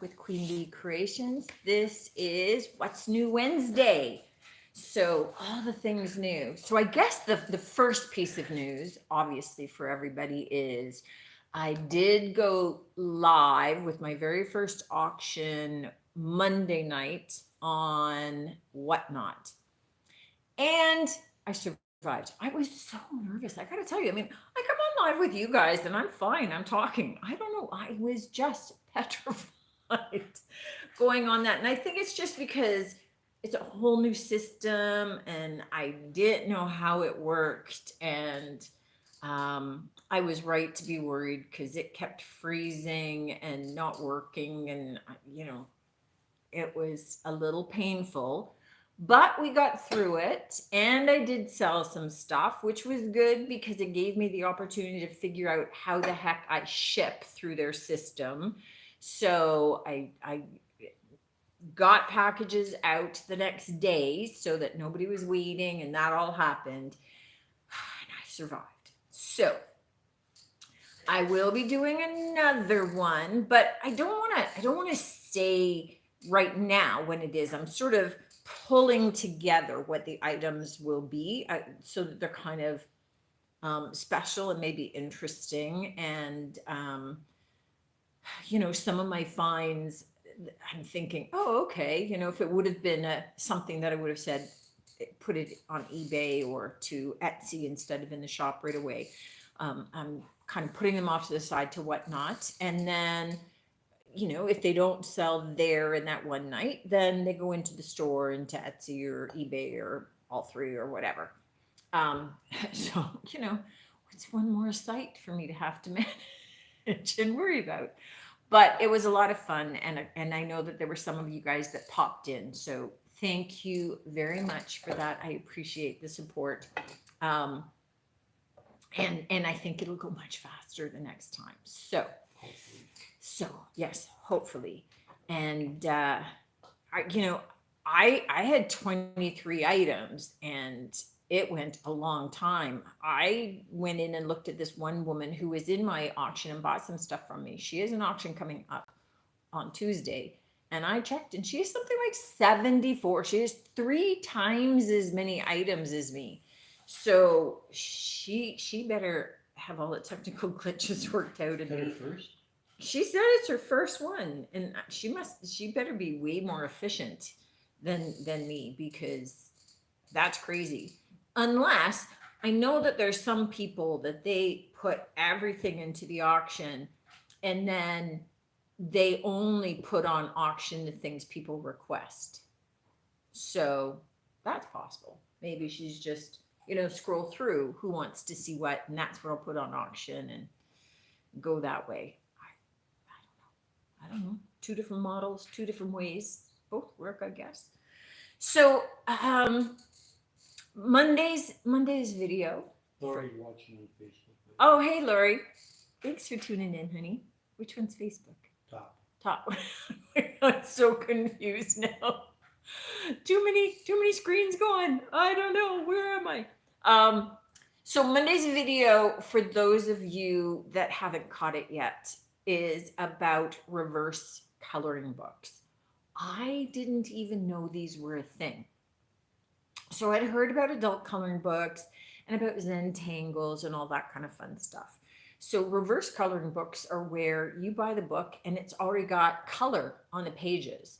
with Queen Bee Creations. This is What's New Wednesday. So, all the things new. So, I guess the first piece of news, obviously, for everybody is I did go live with my very first auction Monday night on Whatnot. And I survived. I was so nervous. I gotta tell you, I come on live with you guys and I'm fine. I'm talking. I don't know. I was just petrified going on that. And I think it's just because it's a whole new system and I didn't know how it worked. And I was right to be worried because it kept freezing and not working. And, it was a little painful, but we got through it. And I did sell some stuff, which was good because it gave me the opportunity to figure out how the heck I ship through their system. So I got packages out the next day so that nobody was waiting, and that all happened. And I survived. So I will be doing another one, but I don't want to say right now when it is. I'm sort of pulling together what the items will be, so that they're kind of special and maybe interesting. And some of my finds, I'm thinking, oh, okay, if it would have been something that I would have said, put it on eBay or to Etsy instead of in the shop right away. I'm kind of putting them off to the side to Whatnot. And then, if they don't sell there in that one night, then they go into the store, into Etsy or eBay or all three or whatever. Um, so, it's one more site for me to have to manage and worry about. But it was a lot of fun, and I know that there were some of you guys that popped in. So thank you very much for that. I appreciate the support. Um, and I think it'll go much faster the next time. So yes, hopefully. And I had 23 items and it went a long time. I went in and looked at this one woman who was in my auction and bought some stuff from me. She has an auction coming up on Tuesday. And I checked and she has something like 74. She has three times as many items as me. So she better have all the technical glitches worked out. Is that her first? She said it's her first one, and she better be way more efficient than me because that's crazy. Unless I know that there's some people that they put everything into the auction and then they only put on auction the things people request. So that's possible. Maybe she's just, scroll through who wants to see what, and that's what I'll put on auction and go that way. I don't know. Two different models, two different ways. Both work, I guess. So Monday's video. Lori watching on Facebook. Oh, hey Lori. Thanks for tuning in, honey. Which one's Facebook? Top. Top. I'm so confused now. Too many screens going. I don't know. Where am I? So Monday's video, for those of you that haven't caught it yet, is about reverse coloring books. I didn't even know these were a thing. So I'd heard about adult coloring books and about Zentangles and all that kind of fun stuff. So reverse coloring books are where you buy the book and it's already got color on the pages.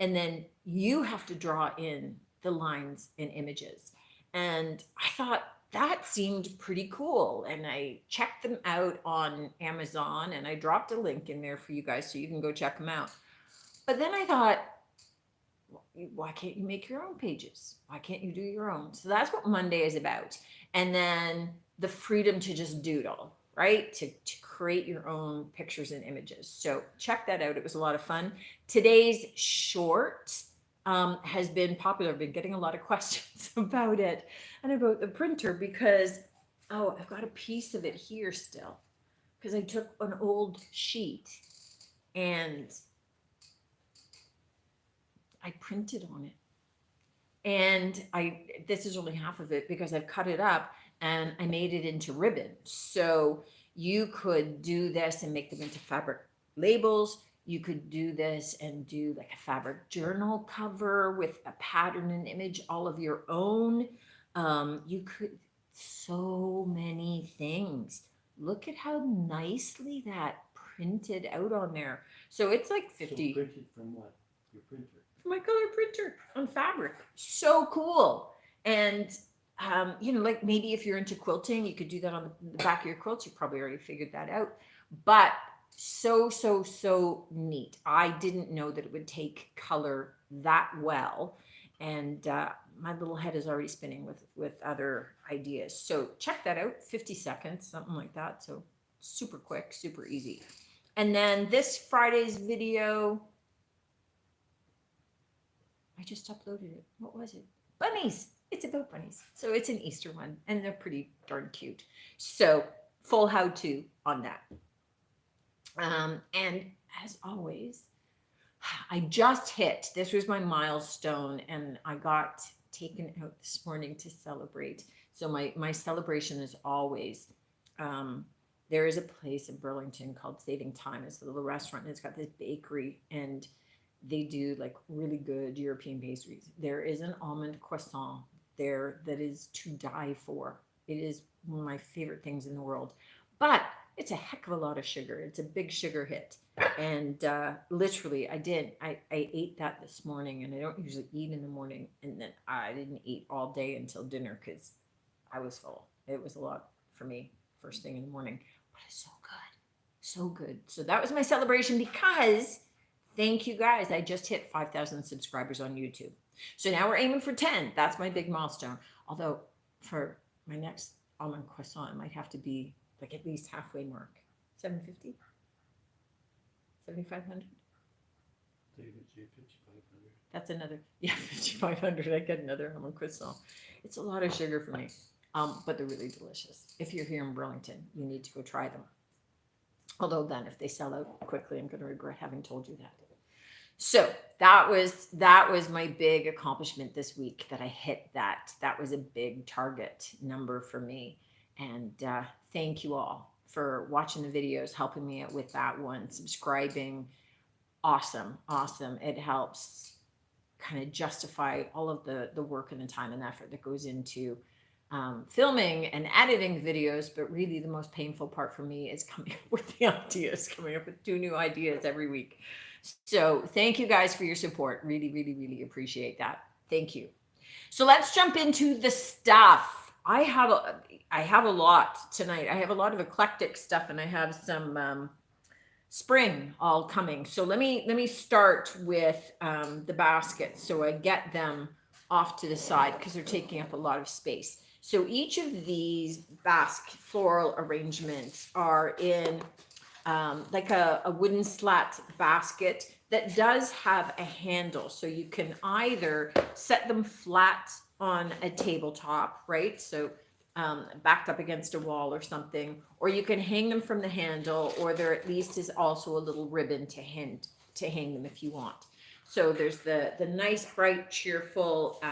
And then you have to draw in the lines and images. And I thought that seemed pretty cool. And I checked them out on Amazon and I dropped a link in there for you guys so you can go check them out. But then I thought, why can't you make your own pages? Why can't you do your own? So that's what Monday is about. And then the freedom to just doodle, right? To create your own pictures and images. So check that out. It was a lot of fun. Today's short has been popular. I've been getting a lot of questions about it and about the printer because, oh, I've got a piece of it here still because I took an old sheet and I printed on it. And this is only half of it because I've cut it up and I made it into ribbon. So you could do this and make them into fabric labels. You could do this and do like a fabric journal cover with a pattern and image all of your own. You could, so many things. Look at how nicely that printed out on there. So it's like So 50 printed from what? Your printer? my color printer on fabric. So cool. And like maybe if you're into quilting, you could do that on the back of your quilts. You probably already figured that out. But so neat. I didn't know that it would take color that well. And my little head is already spinning with other ideas. So check that out. 50 seconds, something like that. So super quick, super easy. And then this Friday's video, I just uploaded it. What was it? Bunnies. It's about bunnies. So it's an Easter one, and they're pretty darn cute. So full how-to on that. And as always, I just hit, this was my milestone, and I got taken out this morning to celebrate. So my celebration is always, there is a place in Burlington called Saving Time. It's a little restaurant, and it's got this bakery, and they do like really good European pastries. There is an almond croissant there that is to die for. It is one of my favorite things in the world, but it's a heck of a lot of sugar. It's a big sugar hit. And literally I ate that this morning, and I don't usually eat in the morning. And then I didn't eat all day until dinner because I was full. It was a lot for me first thing in the morning, but it's so good. So good. So that was my celebration because thank you guys. I just hit 5,000 subscribers on YouTube. So now we're aiming for 10. That's my big milestone. Although for my next almond croissant, it might have to be like at least halfway mark. 750? 7,500? David, say 5,500. That's another, yeah, 5,500. I get another almond croissant. It's a lot of sugar for me, but they're really delicious. If you're here in Burlington, you need to go try them. Although then if they sell out quickly, I'm going to regret having told you that. So that was my big accomplishment this week, that I hit that. That was a big target number for me. And thank you all for watching the videos, helping me out with that one, subscribing. Awesome. It helps kind of justify all of the work and the time and effort that goes into filming and editing videos. But really the most painful part for me is coming up with the ideas, coming up with 2 new ideas every week. So thank you guys for your support. Really appreciate that. Thank you. So let's jump into the stuff. I have a lot tonight. I have a lot of eclectic stuff, and I have some spring all coming. So let me start with the baskets, so I get them off to the side because they're taking up a lot of space. So each of these basque floral arrangements are in like a wooden slat basket that does have a handle. So you can either set them flat on a tabletop, right? So backed up against a wall or something, or you can hang them from the handle, or there at least is also a little ribbon to hang them if you want. So there's the nice, bright, cheerful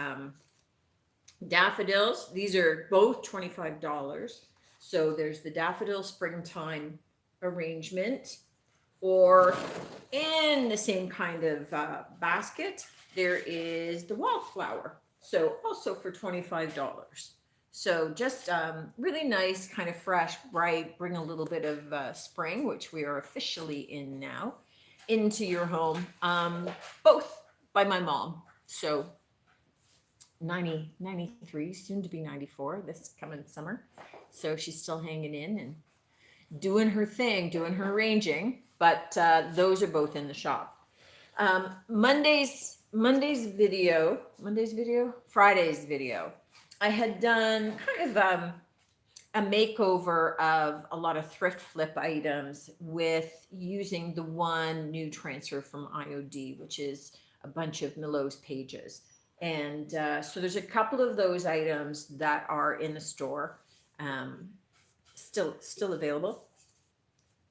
daffodils. These are both $25. So there's the daffodil springtime arrangement, or in the same kind of basket, there is the wildflower. So also for $25. So just really nice, kind of fresh, bright, bring a little bit of spring, which we are officially in now, into your home. Both by my mom. So 93, soon to be 94 this coming summer. So she's still hanging in and doing her thing, doing her arranging. But those are both in the shop. Friday's video, I had done kind of a makeover of a lot of thrift flip items with using the one new transfer from IOD, which is a bunch of Milo's pages. And so there's a couple of those items that are in the store, still available.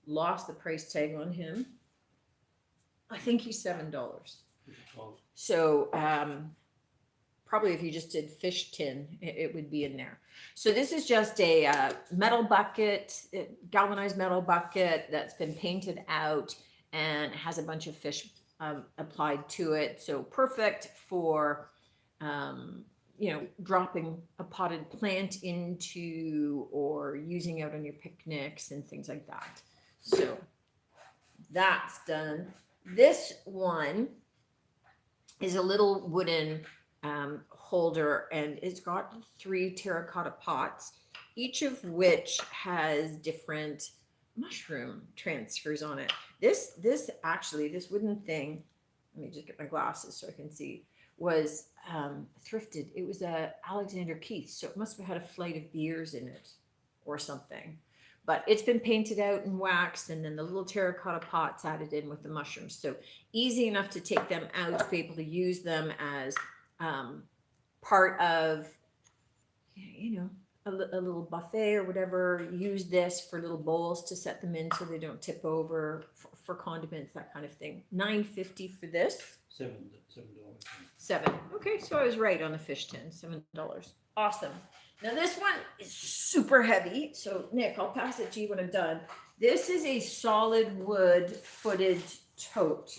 Lost the price tag on him. I think he's $7. So probably if you just did fish tin, it would be in there. So this is just a metal bucket, galvanized metal bucket that's been painted out, and has a bunch of fish applied to it. So perfect for, dropping a potted plant into or using out on your picnics and things like that. So that's done. This one is a little wooden holder, and it's got 3 terracotta pots, each of which has different mushroom transfers on it. This wooden thing, let me just get my glasses so I can see, was thrifted. It was a Alexander Keith, so it must have had a flight of beers in it or something. But it's been painted out and waxed, and then the little terracotta pots added in with the mushrooms. So easy enough to take them out, to be able to use them as part of, a little buffet or whatever. Use this for little bowls to set them in so they don't tip over, for condiments, that kind of thing. $9.50 for this. $7. $7. Okay, so I was right on the fish tin. $7. Awesome. Now this one is super heavy. So Nick, I'll pass it to you when I'm done. This is a solid wood footed tote.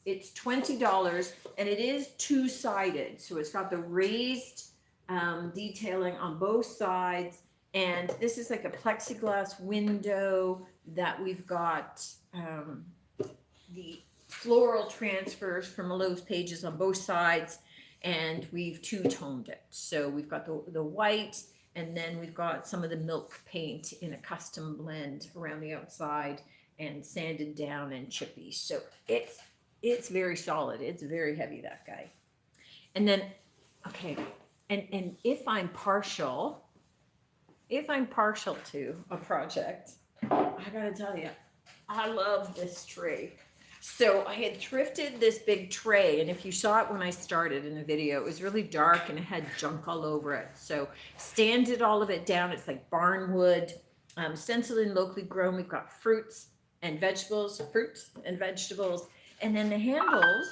It's $20, and it is 2-sided. So it's got the raised detailing on both sides. And this is like a plexiglass window that we've got the floral transfers from Lowe's pages on both sides, and we've two-toned it. So we've got the white, and then we've got some of the milk paint in a custom blend around the outside and sanded down and chippy. So it's very solid. It's very heavy, that guy. And then, okay, and if I'm partial to a project, I gotta tell you, I love this tray. So I had thrifted this big tray, and if you saw it when I started in the video, it was really dark and it had junk all over it. So sanded all of it down. It's like barnwood, stenciled and locally grown. We've got fruits and vegetables, and then the handles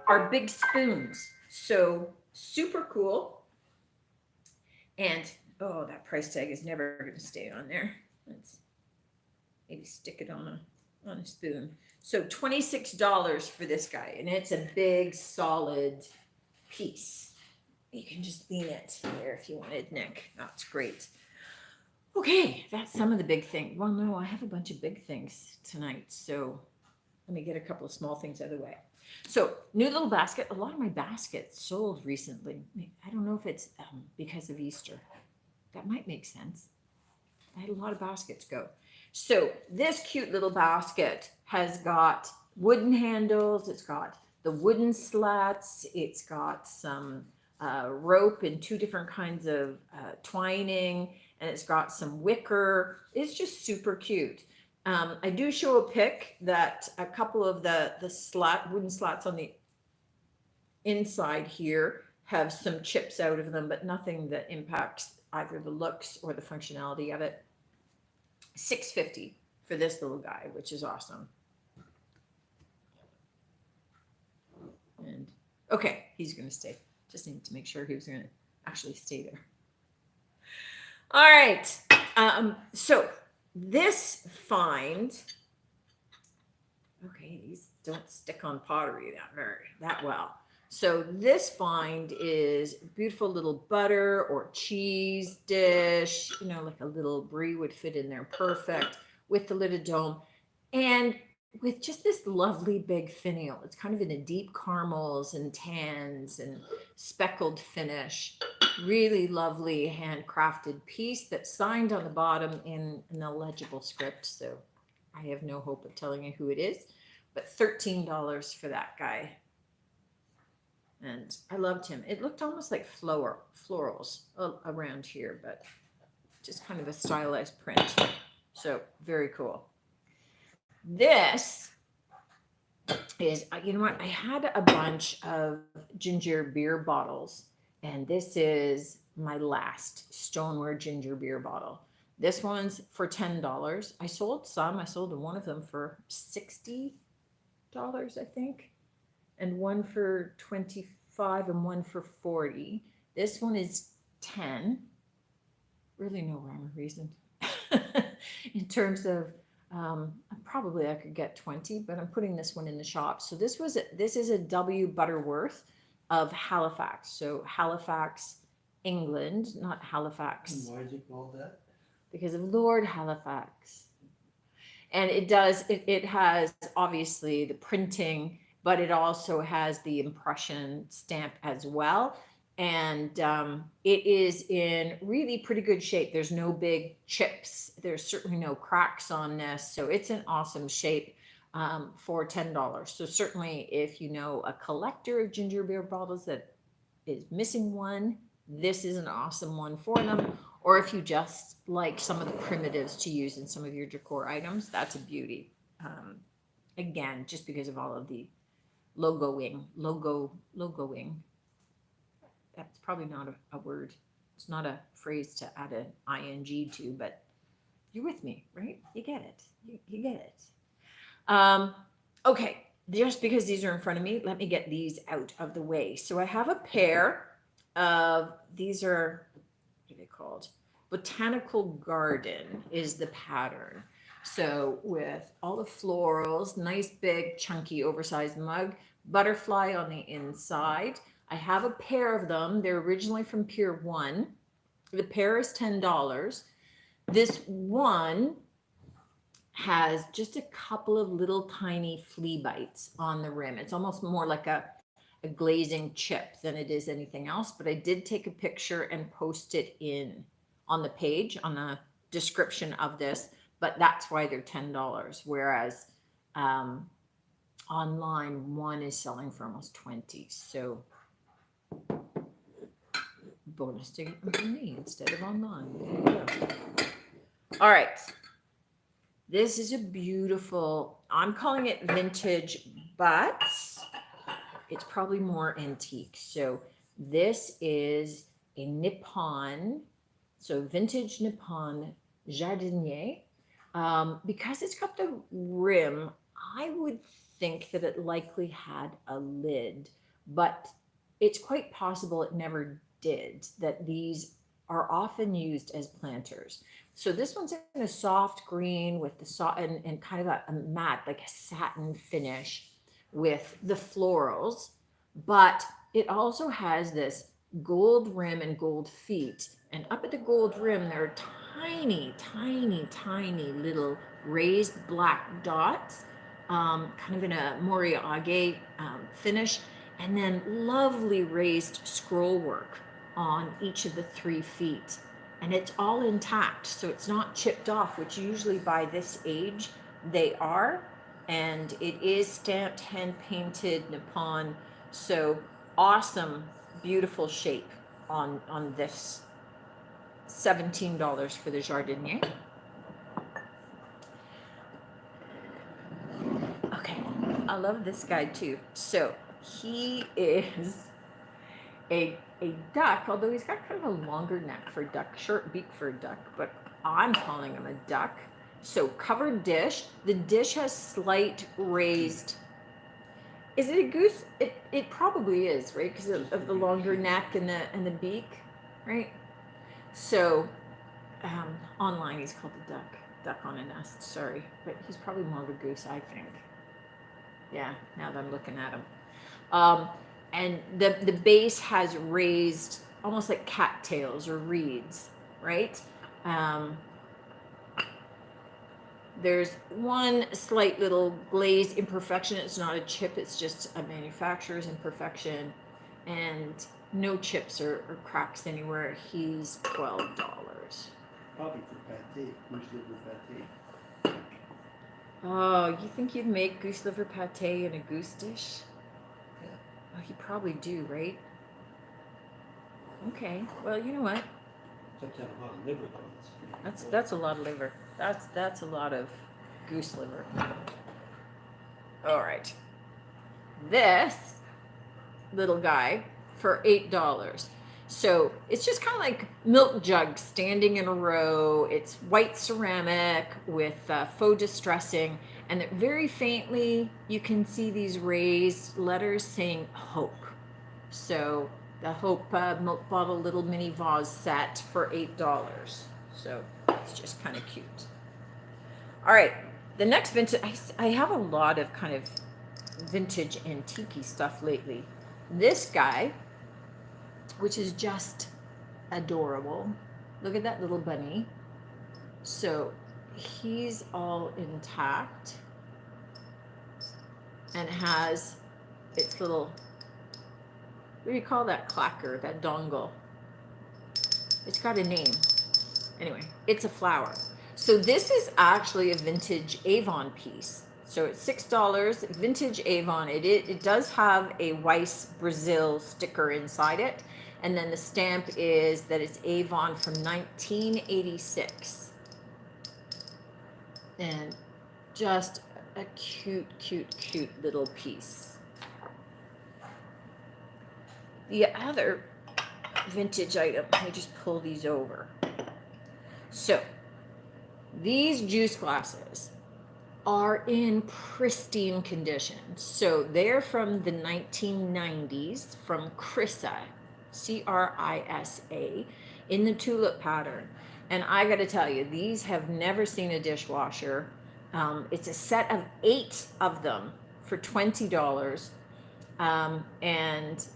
are big spoons. So super cool. And oh, that price tag is never going to stay on there. Let's maybe stick it on a spoon. So $26 for this guy, and it's a big solid piece. You can just lean it here if you wanted, Nick. That's great. Okay, that's some of the big things. Well, no, I have a bunch of big things tonight, so let me get a couple of small things out of the way. So new little basket. A lot of my baskets sold recently. I don't know if it's because of Easter. That might make sense. I had a lot of baskets go. So this cute little basket has got wooden handles. It's got the wooden slats. It's got some rope in 2 different kinds of twining, and it's got some wicker. It's just super cute. I do show a pic that a couple of the wooden slats on the inside here have some chips out of them, but nothing that impacts either the looks or the functionality of it. $6.50 for this little guy, which is awesome. And okay, he's going to stay. Just need to make sure he was going to actually stay there. All right. So this find, okay, these don't stick on pottery that well. So this find is a beautiful little butter or cheese dish, like a little brie would fit in there perfect with the little dome, and with just this lovely big finial. It's kind of in a deep caramels and tans and speckled finish. Really lovely handcrafted piece that's signed on the bottom in an illegible script. So I have no hope of telling you who it is, but $13 for that guy. And I loved him. It looked almost like florals around here, but just kind of a stylized print. So very cool. This is, you know what? I had a bunch of ginger beer bottles, and this is my last stoneware ginger beer bottle. This one's for $10. I sold some. I sold one of them for $60, I think, and one for $25 and one for $40. This one is $10. Really no rhyme or reason in terms of Probably I could get 20, but I'm putting this one in the shop. So this is a W Butterworth of Halifax. So Halifax, England, not And Halifax, why is it called that? because of Lord Halifax. And it has obviously the printing, but it also has the impression stamp as well. And it is in really pretty good shape. There's no big chips. There's certainly no cracks on this. So it's in awesome shape for $10. So certainly if you know a collector of ginger beer bottles that is missing one, this is an awesome one for them. Or if you just like some of the primitives to use in some of your decor items, that's a beauty. Again, just because of all of the logoing. That's probably not a word. It's not a phrase to add an ing to, but you're with me, right? You get it. You get it. Okay, just because these are in front of me, let me get these out of the way. So I have a pair of, these are, what are they called? Botanical Garden is the pattern. So with all the florals, nice big chunky oversized mug, butterfly on the inside. I have a pair of them. They're originally from Pier 1. The pair is $10. This one has just a couple of little tiny flea bites on the rim. It's almost more like a glazing chip than it is anything else, but I did take a picture and post it in on the page, on the description of this, but that's why they're $10. Whereas online, one is selling for almost 20. So bonus ticket for me instead of online. There you go. All right. This is a beautiful, I'm calling it vintage, but it's probably more antique. So this is a Nippon, so vintage Nippon Jardinier. Because it's got the rim, I would think that it likely had a lid, but it's quite possible it never did, that these are often used as planters. So this one's in a soft green with the soft and kind of a matte, like a satin finish with the florals, but it also has this gold rim and gold feet. And up at the gold rim, there are tiny, tiny, tiny little raised black dots, kind of in a moriage finish, and then lovely raised scroll work on each of the 3 feet. And it's all intact, so it's not chipped off, which usually by this age they are. And it is stamped, hand painted Nippon. So awesome, beautiful shape on this. $17 for the Jardinier. Okay, I love this guy too. So he is a duck, although he's got kind of a longer neck for a duck, short beak for a duck, but I'm calling him a duck. So covered dish. The dish has slight raised. Is it a goose? It probably is, right? Because of the longer neck and the beak, right? So online he's called a duck on a nest. Sorry, but he's probably more of a goose, I think. Yeah, now that I'm looking at him. And the base has raised, almost like cattails or reeds, right? There's one slight little glaze imperfection. It's not a chip, it's just a manufacturer's imperfection. And no chips or cracks anywhere. He's $12. Probably for pate, goose liver pate. Oh, you think you'd make goose liver pate in a goose dish? Yeah. Oh, you probably do, right? Okay. Well, you know what? Except to have a lot of liver though. That's a lot of liver. That's a lot of goose liver. All right. This little guy for $8. So it's just kind of like milk jugs standing in a row. It's white ceramic with faux distressing, and that very faintly you can see these raised letters saying Hope. So the Hope milk bottle little mini vase set for $8. So it's just kind of cute. All right, The next vintage, I have a lot of kind of vintage antique stuff lately. This guy, which is just adorable. Look at that little bunny. So he's all intact and has its little, what do you call that clacker, that dongle? It's got a name. Anyway, it's a flower. So this is actually a vintage Avon piece. So it's $6, vintage Avon. It does have a Weiss Brazil sticker inside it. And then the stamp is that it's Avon from 1986. And just a cute, cute, cute little piece. The other vintage item, let me just pull these over. So these juice glasses are in pristine condition. So they're from the 1990s from Crisa, C-R-I-S-A, in the tulip pattern. And I got to tell you, these have never seen a dishwasher. It's a set of 8 of them for $20. And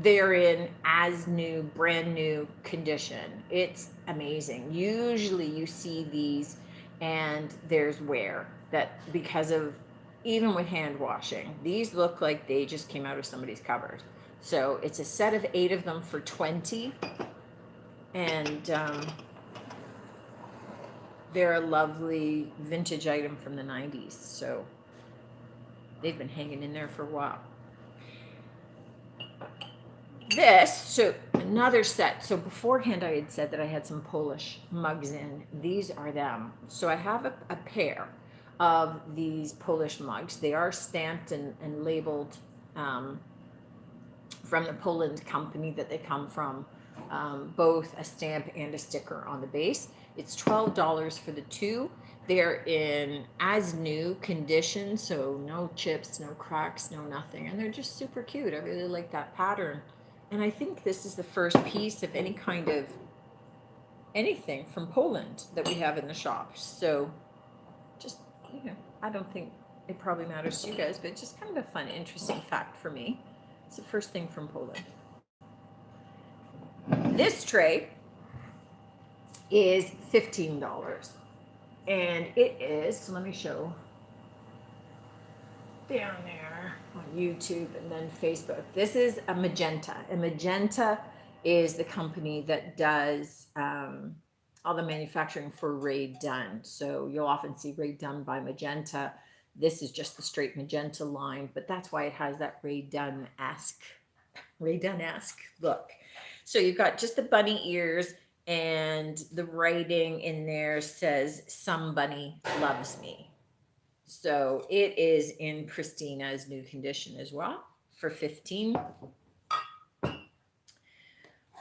they're in as new, brand new condition. It's amazing. Usually you see these and there's wear that because of, even with hand washing, these look like they just came out of somebody's cupboard. So it's a set of 8 of them for $20. And they're a lovely vintage item from the 90s. So they've been hanging in there for a while. This, so another set. So beforehand I had said that I had some Polish mugs in. These are them. So I have a pair of these Polish mugs. They are stamped and labeled from the Poland company that they come from. Both a stamp and a sticker on the base. It's $12 for the 2. They're in as new condition, so no chips, no cracks, no nothing. And they're just super cute. I really like that pattern. And I think this is the first piece of any kind of anything from Poland that we have in the shop. So just, you know, I don't think it probably matters to you guys, but it's just kind of a fun, interesting fact for me. It's the first thing from Poland. This tray is $15. And it is, so let me show down there on YouTube and then Facebook. This is a Magenta. And Magenta is the company that does all the manufacturing for Rae Dunn. So you'll often see Rae Dunn by Magenta. This is just the straight Magenta line, but that's why it has that Rae Dunn-esque look. So you've got just the bunny ears, and the writing in there says, "Somebody loves me." So it is in pristine as new condition as well for $15.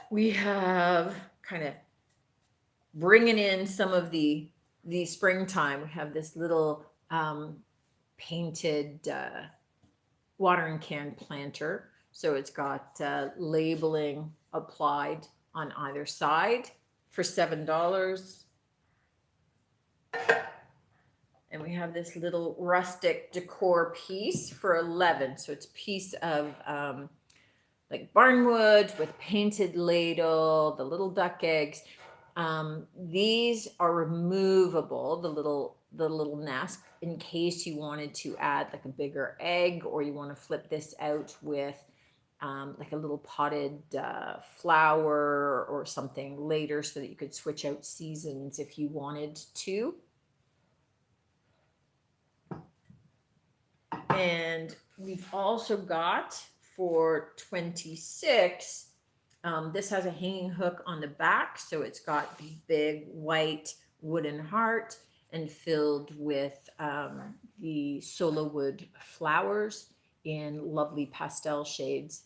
We have kind of bringing in some of the springtime. We have this little painted watering can planter. So it's got labeling applied on either side for $7. And we have this little rustic decor piece for $11. So it's a piece of like barnwood with painted ladle, the little duck eggs. These are removable, the little nest, in case you wanted to add like a bigger egg, or you want to flip this out with like a little potted flower or something later, so that you could switch out seasons if you wanted to. And we've also got for $26, this has a hanging hook on the back. So it's got the big white wooden heart and filled with the solo wood flowers in lovely pastel shades.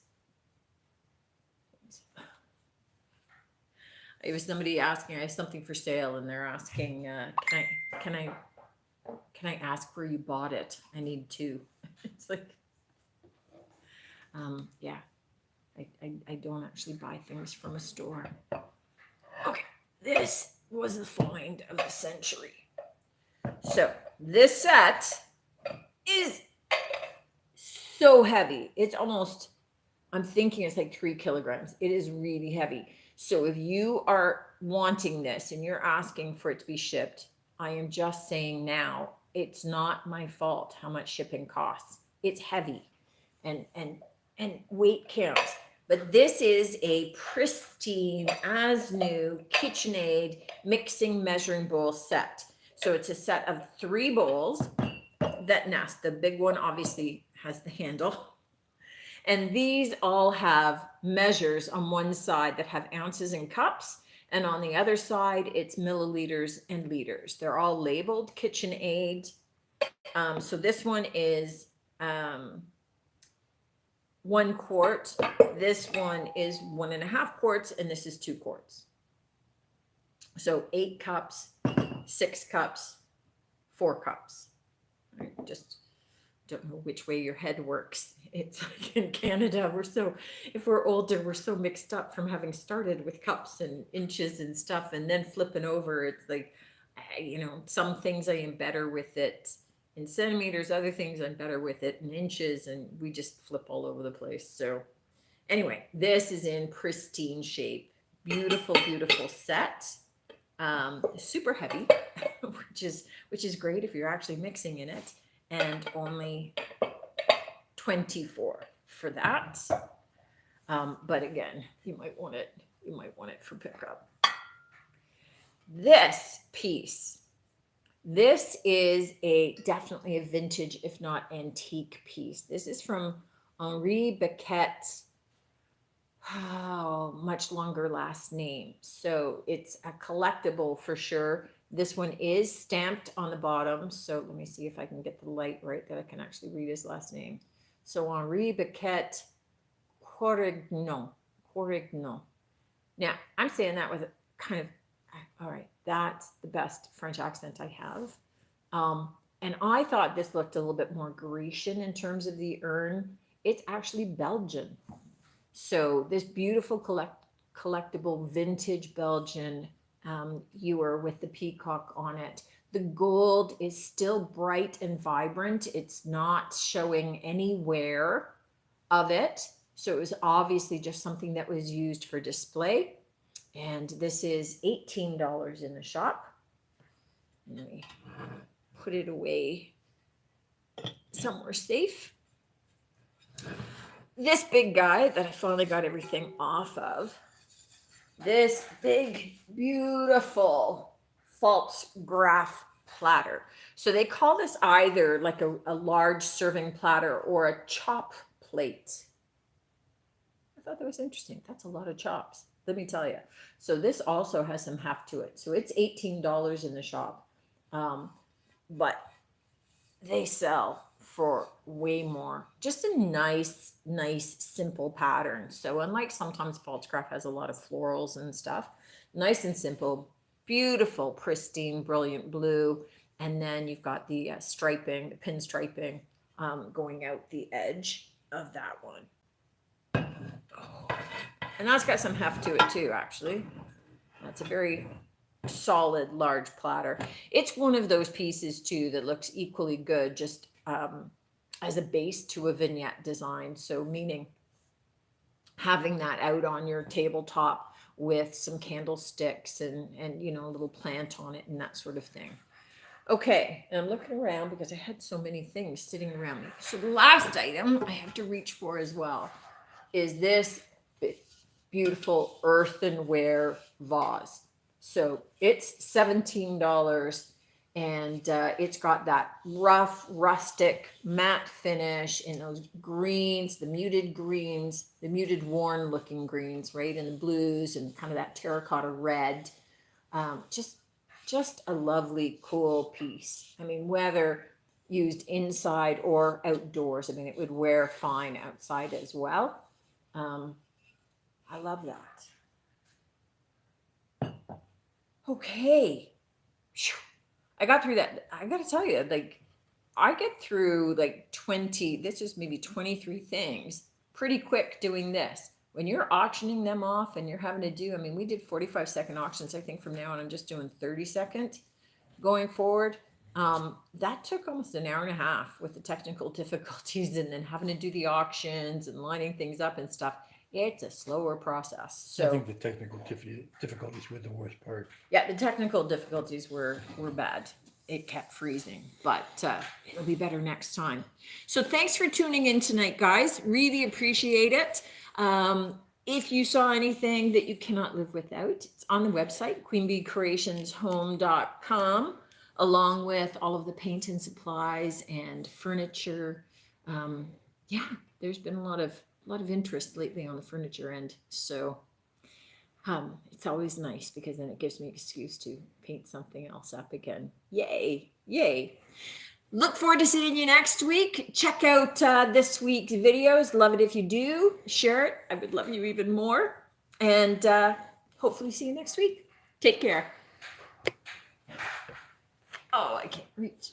It was somebody asking, I have something for sale, and they're asking, can I ask where you bought it? I need to. It's like, yeah, I don't actually buy things from a store. Okay, this was the find of the century. So This set is so heavy. It's almost, I'm thinking it's like 3 kilograms. It is really heavy. So if you are wanting this and you're asking for it to be shipped, I am just saying now, it's not my fault how much shipping costs. It's heavy and weight counts. But this is a pristine, as new KitchenAid mixing measuring bowl set. So it's a set of 3 bowls that nest. The big one obviously has the handle. And these all have measures on one side that have ounces and cups. And on the other side, it's milliliters and liters. They're all labeled KitchenAid. So this one is 1 quart. This one is 1.5 quarts, and this is 2 quarts. So 8 cups, 6 cups, 4 cups. I just don't know which way your head works. It's like in Canada, if we're older, we're so mixed up from having started with cups and inches and stuff, and then flipping over. It's like, some things I am better with it in centimeters, other things I'm better with it in inches, and we just flip all over the place. So anyway, this is in pristine shape. Beautiful, beautiful set. Super heavy, which is great if you're actually mixing in it, and only 24 for that. But again, you might want it for pickup. This piece, this is definitely a vintage, if not antique piece. This is from Henri Bequet's, much longer last name. So it's a collectible for sure. This one is stamped on the bottom. So let me see if I can get the light right that I can actually read his last name. So Henri Bequet Corrignon. Now, I'm saying that with a kind of, all right, that's the best French accent I have. And I thought this looked a little bit more Grecian in terms of the urn. It's actually Belgian. So this beautiful collectible vintage Belgian ewer with the peacock on it. The gold is still bright and vibrant. It's not showing any wear of it. So it was obviously just something that was used for display. And this is $18 in the shop. Let me put it away somewhere safe. This big guy that I finally got everything off of, this big, beautiful Pfalzgraf platter. So they call this either like a large serving platter or a chop plate. I thought that was interesting. That's a lot of chops, let me tell you. So this also has some heft to it. So it's $18 in the shop. But they sell for way more. Just a nice, simple pattern. So unlike sometimes Pfalzgraf has a lot of florals and stuff, nice and simple, beautiful, pristine, brilliant blue. And then you've got the striping, the pin striping going out the edge of that one. Oh. And that's got some heft to it too, actually. That's a very solid, large platter. It's one of those pieces too that looks equally good, just as a base to a vignette design. So meaning having that out on your tabletop with some candlesticks and a little plant on it and that sort of thing. Okay, and I'm looking around because I had so many things sitting around me. So the last item I have to reach for as well is this beautiful earthenware vase. So it's $17, and it's got that rough, rustic, matte finish in those greens, the muted greens, the muted worn looking greens, right? And the blues and kind of that terracotta red. Just a lovely, cool piece. I mean, whether used inside or outdoors, I mean, it would wear fine outside as well. I love that. Okay. I got through that. I got to tell you, I get through 20, this is maybe 23 things pretty quick doing this. When you're auctioning them off and you're having to do, I mean, we did 45-second auctions, I think from now on, I'm just doing 30-second going forward. That took almost an hour and a half with the technical difficulties and then having to do the auctions and lining things up and stuff. It's a slower process. I So think the technical difficulties were the worst part. yeah, the technical difficulties were bad. It kept freezing, but it'll be better next time. So thanks for tuning in tonight, guys. Really appreciate it. If you saw anything that you cannot live without, it's on the website, queenbeecreationshome.com, along with all of the paint and supplies and furniture. Yeah, there's been a lot of interest lately on the furniture end. So it's always nice because then it gives me an excuse to paint something else up again. Yay, yay. Look forward to seeing you next week. Check out this week's videos. Love it if you do. Share it. I would love you even more. And hopefully see you next week. Take care. Oh, I can't reach.